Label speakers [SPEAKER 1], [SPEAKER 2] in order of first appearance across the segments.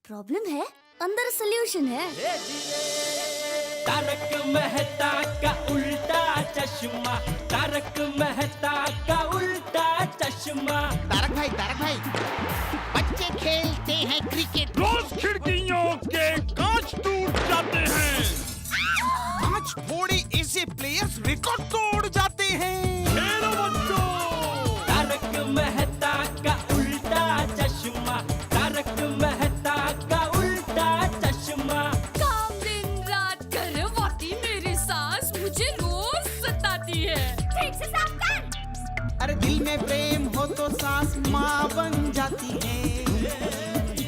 [SPEAKER 1] Problem है, अंदर solution है।
[SPEAKER 2] तारक मेहता का उल्टा चश्मा, तारक मेहता का उल्टा चश्मा।
[SPEAKER 3] तारक भाई, बच्चे खेलते हैं क्रिकेट,
[SPEAKER 4] रोज खिड़कियों के कांच टूट जाते हैं,
[SPEAKER 3] कांच फोड़े ऐसे प्लेयर्स रिकॉर्ड तोड़ जाते हैं।
[SPEAKER 4] खेलो बच्चों।
[SPEAKER 2] तारक मेहता का उल्टा चश्मा, तारक मेहता का उल्टा चश्मा।
[SPEAKER 5] काम दिन रात करवाती मेरी सास मुझे रोज सताती है। ठीक से साफ कर।
[SPEAKER 3] अरे दिल में प्रेम हो तो सास माँ बन जाती है।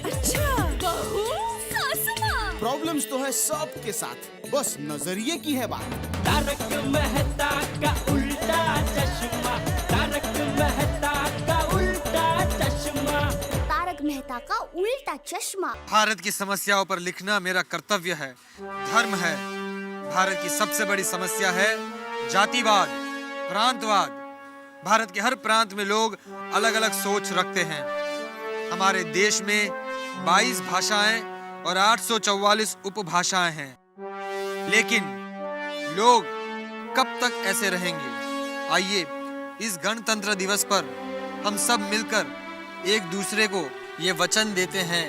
[SPEAKER 5] अच्छा, बहू सास माँ।
[SPEAKER 3] प्रॉब्लम्स तो है सबके साथ, बस नजरिए की है बात।
[SPEAKER 2] तारक मेहता का उल्टा चश्मा, तारक मेहता का उल्टा चश्मा।
[SPEAKER 1] तारक मेहता का उल्टा चश्मा।
[SPEAKER 6] भारत की समस्याओं पर लिखना मेरा कर्तव्य है, धर्म है। भारत की सबसे बड़ी समस्या है जातिवाद, प्रांतवाद। भारत के हर प्रांत में लोग अलग अलग सोच रखते हैं। हमारे देश में 22 भाषाएं और 844 उपभाषाएं हैं, लेकिन लोग कब तक ऐसे रहेंगे? आइए इस गणतंत्र दिवस पर हम सब मिलकर एक दूसरे को ये वचन देते हैं,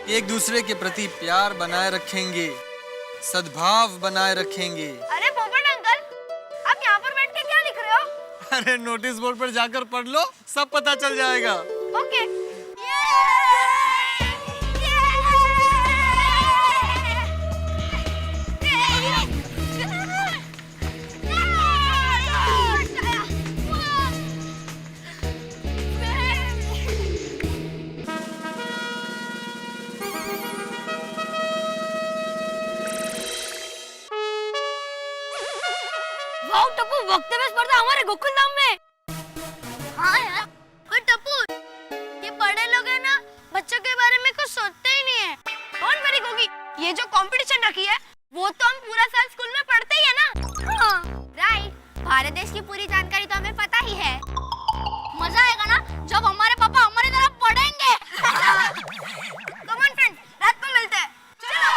[SPEAKER 6] एक दूसरे के प्रति प्यार बनाए रखेंगे, सद्भाव बनाए रखेंगे।
[SPEAKER 5] अरे पोपट अंकल, आप यहाँ पर बैठ के क्या लिख रहे हो?
[SPEAKER 6] अरे नोटिस बोर्ड पर जाकर पढ़ लो, सब पता चल जाएगा।
[SPEAKER 5] ओके। वाओ टप्पू, वक्त में स्पर्धा हमारे गोकुल धाम में। हाँ यार, और टप्पू ये बड़े लोग हैं ना, बच्चों के बारे में कुछ सोचते ही नहीं है। कौन मेरी गोगी, ये जो कंपटीशन रखी है वो तो हम पूरा साल स्कूल में पढ़ते ही है ना। हाँ राइट, भारत देश की पूरी जानकारी तो हमें पता ही है। मजा आएगा ना जब हमारे पापा हमारी तरफ पढ़ेंगे। कम ऑन फ्रेंड, रात को मिलते हैं। चलो।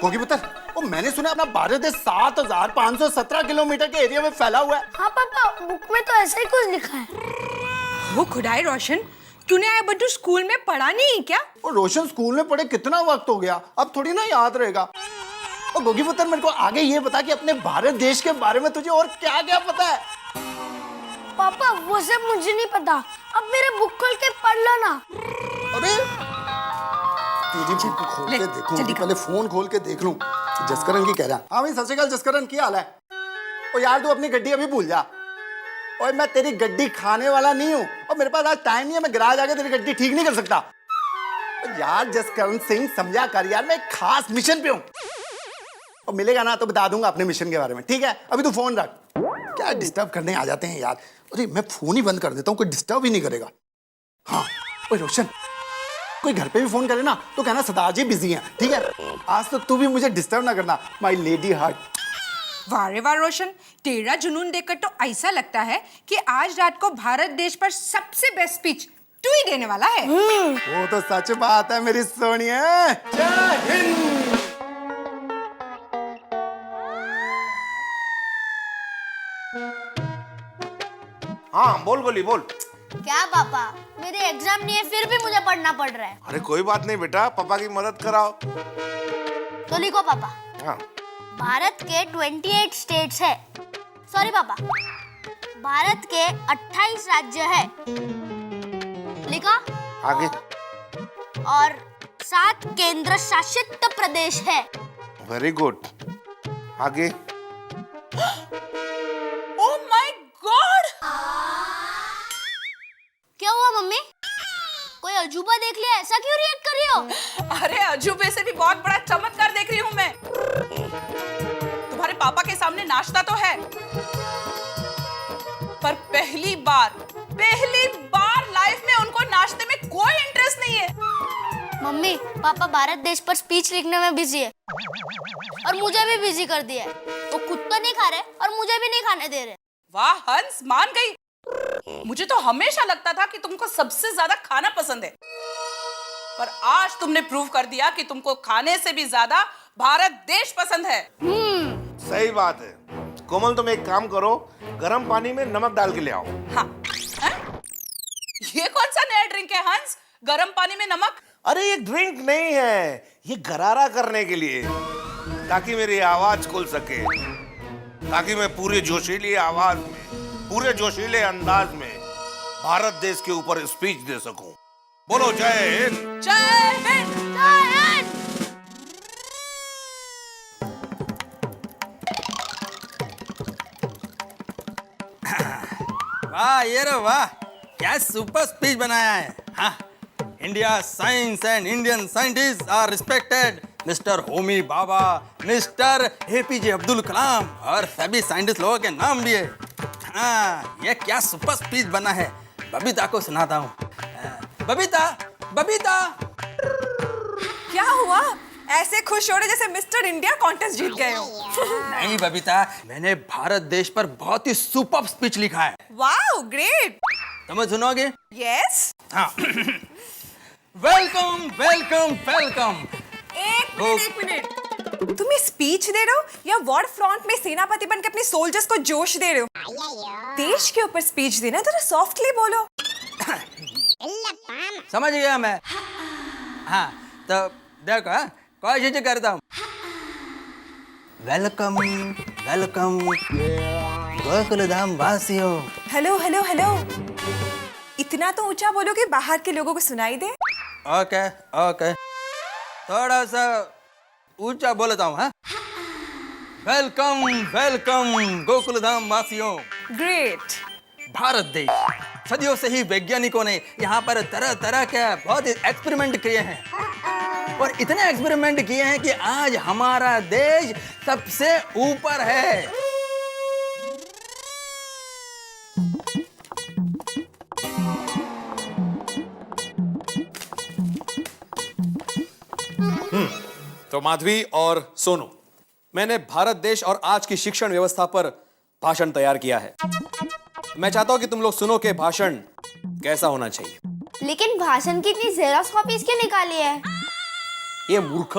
[SPEAKER 7] गोगी पुत्र, वो मैंने सुना अपना भारत देश 7517 किलोमीटर के एरिया में फैला हुआ है।
[SPEAKER 1] हाँ पापा, बुक में तो ऐसा ही कुछ लिखा है।
[SPEAKER 8] वो खुदाई रोशन, तूने आया बड्डू स्कूल में पढ़ा नहीं क्या?
[SPEAKER 7] वो रोशन स्कूल में पढ़े कितना वक्त हो गया, अब थोड़ी ना याद रहेगा। और गोगी पुत्र, मेरे को आगे ये बता कि अपने भारत देश के बारे में तुझे और क्या क्या पता है?
[SPEAKER 1] पापा वो सब मुझे नहीं पता, अब मेरे बुक खोल के पढ़ लो ना।
[SPEAKER 7] अरे तेरी बुक खोल के देखूं, पहले फोन खोल के देख लूं। जसकरण की कह रहा। हाँ भाई, सत श्री अकाल जसकरण, क्या हाल है? ओ यार, तू अपनी गड्डी अभी भूल जा। और मैं तेरी गड्डी खाने वाला नहीं हूँ, और मेरे पास आज टाइम नहीं है, मैं गैराज आके तेरी गड्डी ठीक नहीं कर सकता। यार जसकरण सिंह, समझा कर यार, मैं एक खास मिशन पे हूँ। और मिलेगा ना तो बता दूंगा अपने मिशन के बारे में, ठीक है? अभी तू फोन रख। क्या डिस्टर्ब करने आ जाते हैं यार। अरे मैं फोन ही बंद कर देता हूँ, कोई डिस्टर्ब ही नहीं करेगा। हाँ ओए रोशन, कोई घर पे भी फोन करे ना तो कहना सरदार जी बिजी हैं, ठीक है? आज तो तू भी मुझे डिस्टर्ब ना करना, माय लेडी हार्ट।
[SPEAKER 8] वाह रे वाह रोशन, तेरा जुनून देखकर तो ऐसा लगता है कि आज रात को भारत देश पर सबसे बेस्ट स्पीच तू ही देने वाला है।
[SPEAKER 7] वो तो सच बात है मेरी सोनिया। जय हिंद।
[SPEAKER 9] हाँ बोल गोली बोल।
[SPEAKER 1] क्या पापा, मेरे एग्जाम नहीं है फिर भी मुझे पढ़ना पड़ रहा है।
[SPEAKER 9] अरे कोई बात नहीं बेटा, पापा की मदद कराओ।
[SPEAKER 1] तो लिखो पापा।
[SPEAKER 9] हाँ।
[SPEAKER 1] भारत के 28 स्टेट्स है। सॉरी पापा, भारत के 28 राज्य है। लिखा?
[SPEAKER 9] आगे।
[SPEAKER 1] और 7 केंद्र शासित प्रदेश है।
[SPEAKER 9] Very good. आगे।
[SPEAKER 8] Oh my God!
[SPEAKER 1] क्या हुआ मम्मी? कोई अजूबा देख लिया, ऐसा क्यों रिएक्ट कर रही हो?
[SPEAKER 8] अरे अजूबे से भी बहुत बड़ा चमत्कार देख रही हूँ मैं। तुम्हारे पापा के सामने नाश्ता तो है, पर पहली बार लाइफ में उनको नाश्ते में कोई इंटरेस्ट नहीं है।
[SPEAKER 1] मम्मी, पापा भारत देश पर स्पीच लिखने में बिजी है और मुझे भी बिजी कर दिया है। वो खुद तो नहीं खा रहे और मुझे भी नहीं खाने दे रहे।
[SPEAKER 8] वाह हंस, मान गई।
[SPEAKER 10] मुझे तो हमेशा लगता था कि तुमको सबसे ज्यादा खाना पसंद है, पर आज तुमने प्रूव कर दिया कि तुमको खाने से भी ज्यादा भारत देश पसंद है।
[SPEAKER 9] सही बात है। कोमल, तुम एक काम करो, गर्म पानी में नमक डाल के ले आओ।
[SPEAKER 10] हाँ, हैं? ये कौन सा नया ड्रिंक है हंस? गर्म पानी में नमक?
[SPEAKER 9] अरे ये ड्रिंक नहीं है, ये गरारा करने के लिए, ताकि मेरी आवाज खुल सके, ताकि मैं पूरे जोशीली आवाज में, पूरे जोशीले अंदाज में भारत देश के ऊपर स्पीच दे सकूं। बोलो जय हिंद।
[SPEAKER 10] जय हिंद।
[SPEAKER 5] जय हिंद।
[SPEAKER 11] वाह ये रे वाह, क्या सुपर स्पीच बनाया है। हाँ, India science and Indian scientist are respected. Mister Homi Bhabha, mister APJ Abdul Kalam और सभी साइंटिस्ट लोगों के नाम लिए। हाँ, ये क्या सुपर स्पीच बना है। बबीता को सुनाता हूँ। बबीता, बबीता।
[SPEAKER 8] क्या हुआ? ऐसे खुश हो रहे जैसे मिस्टर इंडिया कॉन्टेस्ट जीत गए हो।
[SPEAKER 11] नहीं बबीता, मैंने भारत देश पर बहुत ही सुपर स्पीच लिखा है।
[SPEAKER 8] Wow, great.
[SPEAKER 11] तुम सुनोगे?
[SPEAKER 8] यस।
[SPEAKER 11] हाँ। Welcome welcome welcome.
[SPEAKER 8] एक मिनट। तुम ये स्पीच दे रहे हो या वॉर फ्रंट में सेनापति बनकर अपने सोल्जर्स को जोश दे रहे हो? देश के ऊपर स्पीच देना है, थोड़ा सॉफ्टली बोलो।
[SPEAKER 11] समझ गया मैं। हाँ, तो देखो, कोशिश करता हूँ। वेलकम वेलकम गोकुल धाम वासियों।
[SPEAKER 8] Hello hello hello. इतना तो ऊंचा बोलो कि बाहर के लोगों को सुनाई दे।
[SPEAKER 11] ओके ओके, थोड़ा सा ऊंचा बोलता हूँ। हाँ, वेलकम वेलकम गोकुल धाम वासियों।
[SPEAKER 8] ग्रेट।
[SPEAKER 11] भारत देश, सदियों से ही वैज्ञानिकों ने यहाँ पर तरह तरह के बहुत एक्सपेरिमेंट किए हैं, और इतने एक्सपेरिमेंट किए हैं कि आज हमारा देश सबसे ऊपर है।
[SPEAKER 12] तो माधवी और सोनू, मैंने भारत देश और आज की शिक्षण व्यवस्था पर भाषण तैयार किया है। मैं चाहता हूं कि तुम लोग सुनो कि भाषण कैसा होना चाहिए।
[SPEAKER 5] लेकिन भाषण की इतनी जेरॉक्स कॉपीज क्यों निकाली है?
[SPEAKER 12] ये मूर्ख,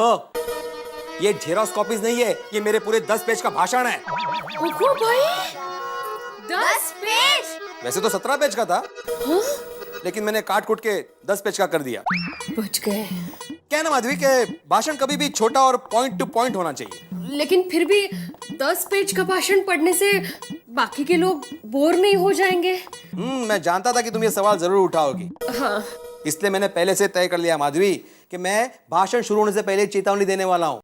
[SPEAKER 12] ये जेरॉक्स कॉपीज नहीं है, ये मेरे पूरे 10 पेज का भाषण है।
[SPEAKER 5] ओहो भाई, 10 पेज?
[SPEAKER 12] वैसे तो 17 पेज का था, लेकिन मैंने काट कूट के 10 पेज का कर दिया।
[SPEAKER 1] बच गए।
[SPEAKER 12] क्या है ना माधवी के भाषण कभी भी छोटा और पॉइंट टू पॉइंट होना चाहिए।
[SPEAKER 1] लेकिन फिर भी 10 पेज का भाषण पढ़ने से बाकी के लोग बोर नहीं हो जाएंगे?
[SPEAKER 12] मैं जानता था कि तुम ये सवाल जरूर उठाओगी।
[SPEAKER 1] हाँ।
[SPEAKER 12] इसलिए मैंने पहले से तय कर लिया माधवी कि मैं भाषण शुरू होने से पहले चेतावनी देने वाला हूँ।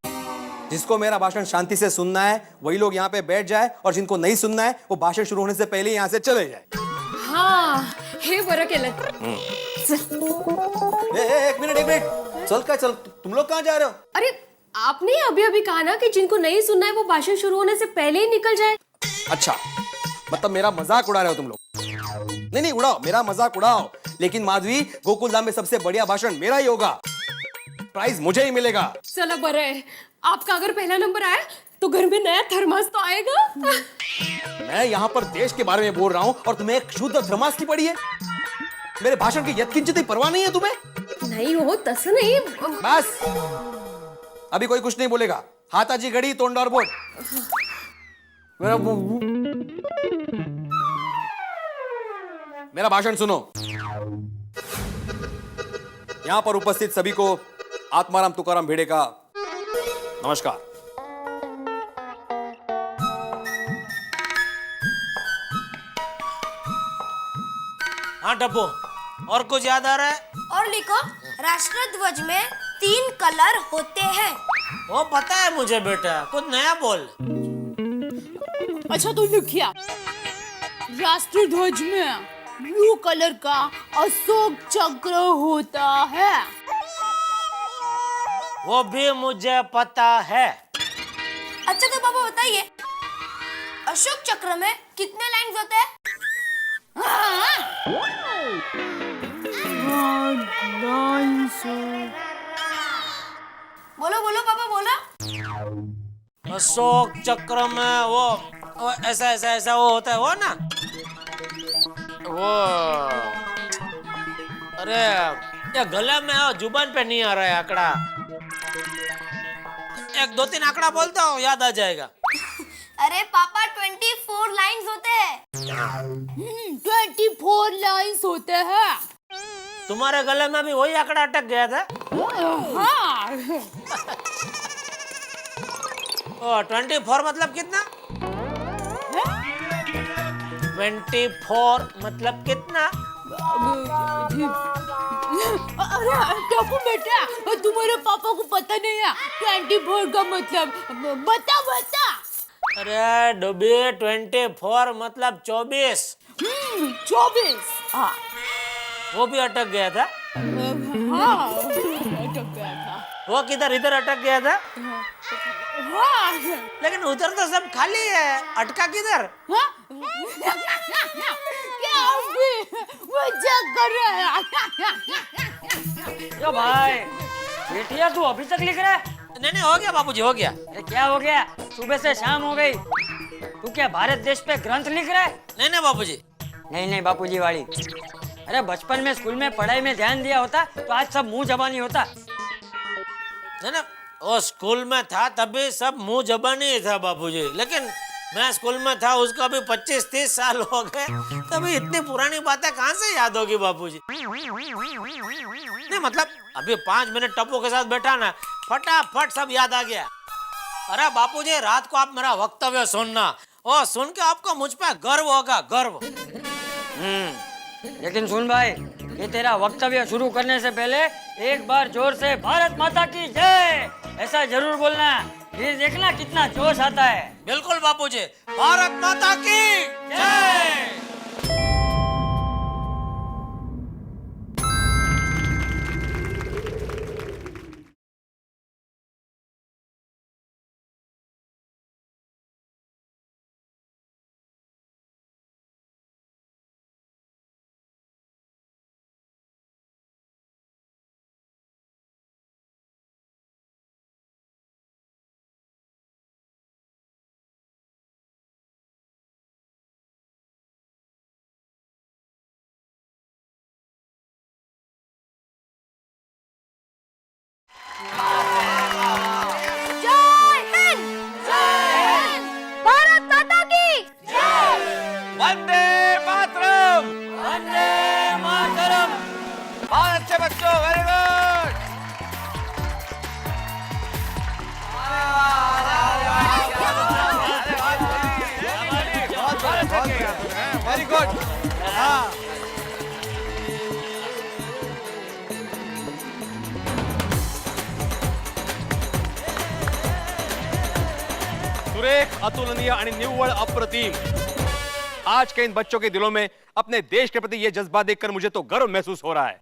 [SPEAKER 12] जिसको मेरा भाषण शांति से सुनना है वही लोग यहाँ पे बैठ जाए, और जिनको नहीं सुनना है वो भाषण शुरू होने से पहले यहाँ से चले जाए।
[SPEAKER 1] हाँ, हे बरं केलं।
[SPEAKER 12] एक मिनट चल क्या चल, तुम लोग कहाँ जा रहे हो?
[SPEAKER 1] अरे आपने अभी अभी कहा ना कि जिनको नहीं सुनना है वो भाषण शुरू होने से पहले ही निकल जाए।
[SPEAKER 12] अच्छा, मतलब मेरा मजाक उड़ा रहे हो तुम लोग? नहीं नहीं उड़ाओ, मेरा मजाक उड़ाओ, लेकिन माधवी गोकुल धाम में सबसे बढ़िया भाषण मेरा ही होगा, प्राइज मुझे ही मिलेगा।
[SPEAKER 1] चलो बरं है, आपका अगर पहला नंबर आया तो घर में नया थर्मास तो आएगा।
[SPEAKER 12] मैं यहाँ पर देश के बारे में बोल रहा हूँ और तुम्हें एक शुद्ध थर्मास की पड़ी है। मेरे भाषण की यत्किंचित परवाह नहीं है तुम्हें?
[SPEAKER 1] नहीं हो तसं नहीं।
[SPEAKER 12] बस, अभी कोई कुछ नहीं बोलेगा। हाताची घडी तोंडावर बोल। मेरा भाषण सुनो। यहां पर उपस्थित सभी को आत्माराम तुकाराम भिड़े का नमस्कार।
[SPEAKER 13] हाँ डब्बो, और कुछ याद आ रहा है?
[SPEAKER 5] और लिखो, राष्ट्र ध्वज में 3 कलर होते हैं।
[SPEAKER 13] वो पता है मुझे बेटा, कुछ नया बोल।
[SPEAKER 1] अच्छा तो लिखिया, राष्ट्र ध्वज में ब्लू कलर का अशोक चक्र होता है।
[SPEAKER 13] वो भी मुझे पता है।
[SPEAKER 5] अच्छा तो पापा बताइए, अशोक चक्र में कितने लाइन्स होते हैं? बोलो बोलो पापा बोलो।
[SPEAKER 13] अशोक चक्र में वो ऐसा ऐसा ऐसा वो होता है वो ना, वो अरे ये गले में जुबान पे नहीं आ रहा है आंकड़ा। एक दो तीन आंकड़ा बोलता हूँ, याद आ जाएगा।
[SPEAKER 5] अरे पापा 24 लाइंस होते हैं।
[SPEAKER 1] 24 लाइन्स होते हैं।
[SPEAKER 13] तुम्हारे गले में भी वही आंकड़ा अटक गया था।
[SPEAKER 1] हाँ।
[SPEAKER 13] ओ 24 मतलब कितना? 24 मतलब कितना?
[SPEAKER 1] अरे टप्पू बेटा, तुम्हारे पापा को पता नहीं है 24 का मतलब। बता बता।
[SPEAKER 13] अरे डब्बे 24 मतलब 24।
[SPEAKER 1] 24। हाँ
[SPEAKER 13] वो भी अटक गया था।
[SPEAKER 1] हाँ अटक गया था।
[SPEAKER 13] वो किधर इधर अटक गया था।
[SPEAKER 1] हाँ
[SPEAKER 13] लेकिन उधर तो सब खाली है, अटका किधर?
[SPEAKER 1] हाँ? क्या अभी मजाक कर रहे हैं?
[SPEAKER 14] यो भाई, बेटिया तू अभी तक लिख रहा है?
[SPEAKER 13] नहीं हो गया बापूजी, हो गया।
[SPEAKER 14] क्या हो गया? सुबह से शाम हो गई, तू क्या भारत देश पे ग्रंथ लिख रहा है?
[SPEAKER 13] नहीं बापूजी।
[SPEAKER 14] नहीं बापूजी वाली, अरे बचपन में स्कूल में पढ़ाई में ध्यान दिया होता तो आज सब मुंह जबानी होता।
[SPEAKER 13] नहीं वो स्कूल में था तभी सब मुंह जबानी ही था बापूजी, लेकिन मैं स्कूल में था उसका भी 25-30 साल हो गए, तभी इतनी पुरानी बातें कहाँ से याद होगी बापूजी। नहीं मतलब अभी 5 मिनट टप्पू के साथ बैठा ना, फटाफट सब याद आ गया। अरे बापूजी रात को आप मेरा वक्तव्य सुनना, और सुन के आपको मुझ पे गर्व होगा, गर्व।
[SPEAKER 14] लेकिन सुन भाई, ये तेरा वक्तव्य शुरू करने से पहले एक बार जोर से भारत माता की जय ऐसा जरूर बोलना, फिर देखना कितना जोश आता है।
[SPEAKER 13] बिल्कुल बापूजी, भारत माता की जय।
[SPEAKER 5] जय हिंद, भारत माता की जय।
[SPEAKER 11] वंदे मातरम।
[SPEAKER 14] वंदे मातरम।
[SPEAKER 11] बहुत अच्छे बच्चों, वेरी गुड। Very good. हाँ
[SPEAKER 4] सुरेख, अतुलनीय और निव्वल अप्रतिम। आज के इन बच्चों के दिलों में अपने देश के प्रति ये जज्बा देखकर मुझे तो गर्व महसूस हो रहा है।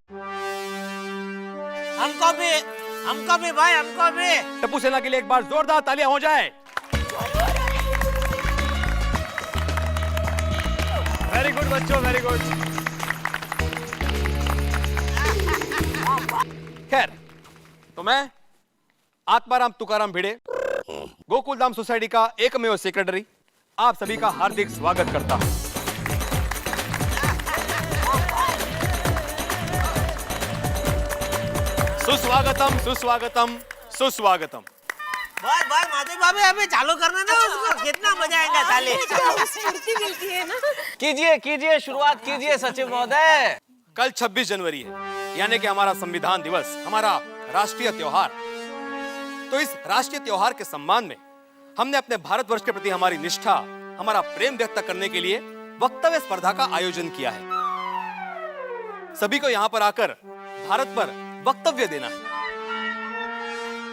[SPEAKER 13] हमको भी भाई, हमको भी।
[SPEAKER 4] टप्पू सेना के लिए एक बार जोरदार तालियां हो जाए। वेरी गुड बच्चों, वेरी गुड। खैर, तो मैं आत्माराम तुकाराम भिड़े, गोकुलधाम सोसाइटी का एकमेव सेक्रेटरी, आप सभी का हार्दिक स्वागत करता हूं। सुस्वागतम, सुस्वागतम, सुस्वागतम।
[SPEAKER 13] भाई माधवी भाभी अभी चालू करना था उसको, कितना मजा आएगा ताली।
[SPEAKER 8] स्फूर्ति मिलती है ना।
[SPEAKER 11] कीजिए शुरुआत कीजिए सचिव महोदय।
[SPEAKER 4] कल 26 जनवरी है, यानी कि हमारा संविधान दिवस, हमारा राष्ट्रीय त्योहार। तो इस राष्ट्रीय त्योहार के सम्मान में हमने अपने भारतवर्ष के प्रति हमारी निष्ठा, हमारा प्रेम व्यक्त करने के लिए वक्तव्य स्पर्धा का आयोजन किया है। सभी को यहाँ पर आकर भारत पर वक्तव्य देना है।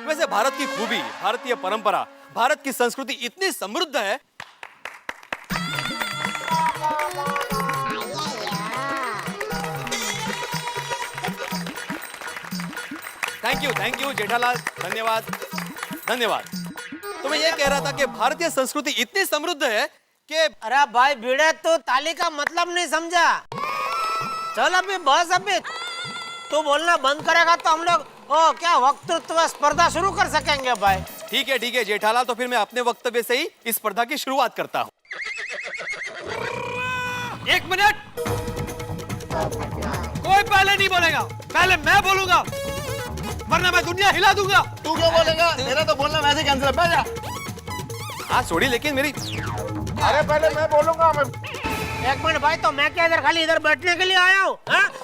[SPEAKER 4] वैसे भारत की खूबी, भारतीय परंपरा, भारत की संस्कृति इतनी समृद्ध है। थैंक यू जेठालाल, धन्यवाद धन्यवाद। तो मैं ये कह रहा था कि भारतीय संस्कृति इतनी समृद्ध है कि
[SPEAKER 13] अरे भाई भिड़े, तो ताली का मतलब नहीं समझा। चल अभी बस, अभी तू बोलना बंद करेगा तो हम लोग क्या वक्तृत्व स्पर्धा शुरू कर सकेंगे भाई।
[SPEAKER 4] ठीक है जेठालाल, तो फिर मैं अपने वक्तव्य से ही इस स्पर्धा की शुरुआत करता हूं। 1 मिनट।
[SPEAKER 6] पहले नहीं बोलेगा, पहले मैं बोलूंगा, वरना मैं दुनिया हिला दूंगा।
[SPEAKER 7] तू क्यों बोलेगा? मेरा तो बोलना वैसे कैंसिल है, बैठ जा।
[SPEAKER 4] हाँ छोड़ी, लेकिन मेरी
[SPEAKER 9] अरे पहले मैं बोलूंगा। मैं
[SPEAKER 13] एक मिनट भाई, तो मैं क्या इधर खाली इधर बैठने के लिए आया हूँ?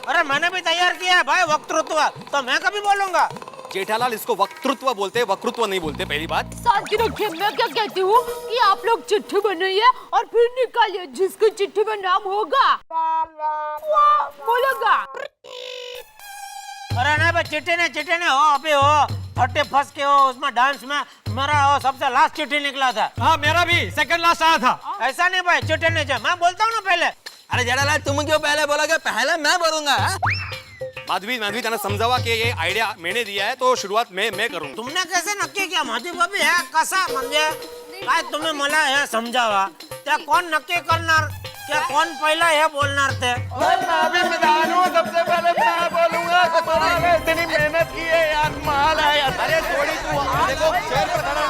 [SPEAKER 13] अरे मैंने भी तैयार किया है भाई वक्तृत्व, तो मैं कभी बोलूंगा।
[SPEAKER 4] जेठालाल, इसको वक्तृत्व बोलते हैं, वक्तृत्व नहीं बोलते। पहली बात।
[SPEAKER 1] शांति रखिए। मैं क्या कहती हूँ कि आप लोग चिट्ठी बनाइए और फिर निकालिए। जिसकी चिट्ठी में नाम होगा वो बोलेगा।
[SPEAKER 13] अरे नहीं भाई, चिट्ठी ने हो अभी हो 31 के हो, उसमें डांस में मेरा हो सबसे लास्ट चिट्ठी निकला था।
[SPEAKER 6] हाँ मेरा भी सेकंड लास्ट आया था।
[SPEAKER 13] ऐसा नहीं भाई, चिट्ठी नहीं चाहिए, मैं बोलता हूँ ना पहले।
[SPEAKER 11] अरे जेठालाल, तुम क्यों पहले बोलोगे? पहले मैं बोलूंगा।
[SPEAKER 4] माधवी त्यांना समजावा कि ये आयडिया मैंने दिया है, तो शुरुआत मैं करूंगा।
[SPEAKER 13] तुमने कैसे नक्की किया माधवी भाभी? हे कसा म्हणजे काय तुम्ही मला हे समजावा, त्या कोण नक्की करणार, क्या कोण पहिला हे बोलणार ते?
[SPEAKER 9] मैं भी मैदान हूँ, सबसे पहले मैं बोलूंगा। तुम्हारे इतनी मेहनत की है यार, माल है यार।
[SPEAKER 4] अरे थोड़ी तू देखो, शेर पर खड़ा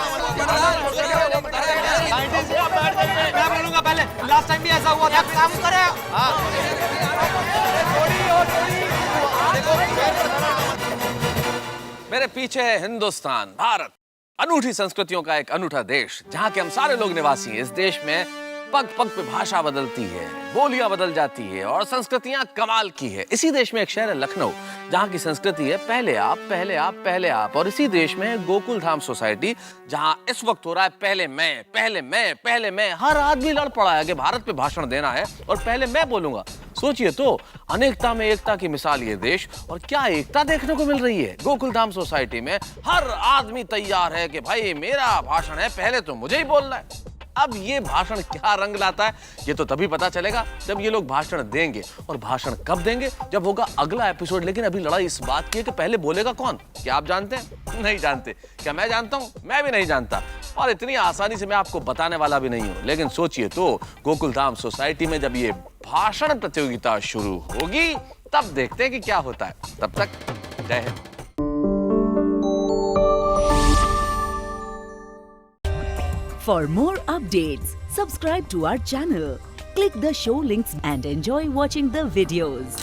[SPEAKER 6] मैं बोलूंगा पहले, लास्ट टाइम भी ऐसा हुआ था।
[SPEAKER 13] एक काम करे,
[SPEAKER 15] मेरे पीछे है हिंदुस्तान, भारत, अनूठी संस्कृतियों का एक अनूठा देश, जहाँ के हम सारे लोग निवासी हैं। इस देश में पग पग पे भाषा बदलती है, बोलियां बदल जाती है और संस्कृतियां कमाल की है। इसी देश में एक शहर है लखनऊ, जहाँ की संस्कृति है पहले आप, पहले आप, पहले आप। और इसी देश में है गोकुल धाम सोसाइटी, जहाँ इस वक्त हो रहा है पहले मैं, पहले मैं, पहले मैं। हर आदमी लड़ पड़ा है कि भारत पे भाषण देना है और पहले मैं बोलूंगा। सोचिए तो, अनेकता में एकता की मिसाल ये देश, और क्या एकता देखने को मिल रही है। गोकुल धाम सोसाइटी में हर आदमी तैयार है कि भाई मेरा भाषण है, पहले तो मुझे ही बोलना है। अब ये भाषण क्या रंग लाता है, ये तो तभी पता चलेगा जब ये लोग भाषण देंगे। और भाषण कब देंगे? जब होगा अगला एपिसोड। लेकिन अभी लड़ाई इस बात की है कि पहले बोलेगा कौन। क्या आप जानते हैं? नहीं जानते। क्या मैं जानता हूं? मैं भी नहीं जानता, और इतनी आसानी से मैं आपको बताने वाला भी नहीं हूं। लेकिन सोचिए तो, गोकुल धाम सोसाइटी में जब ये भाषण प्रतियोगिता शुरू होगी, तब देखते हैं कि क्या होता है। तब तक जय Hind.
[SPEAKER 16] For more updates, subscribe to our channel, click the show links and enjoy watching the videos.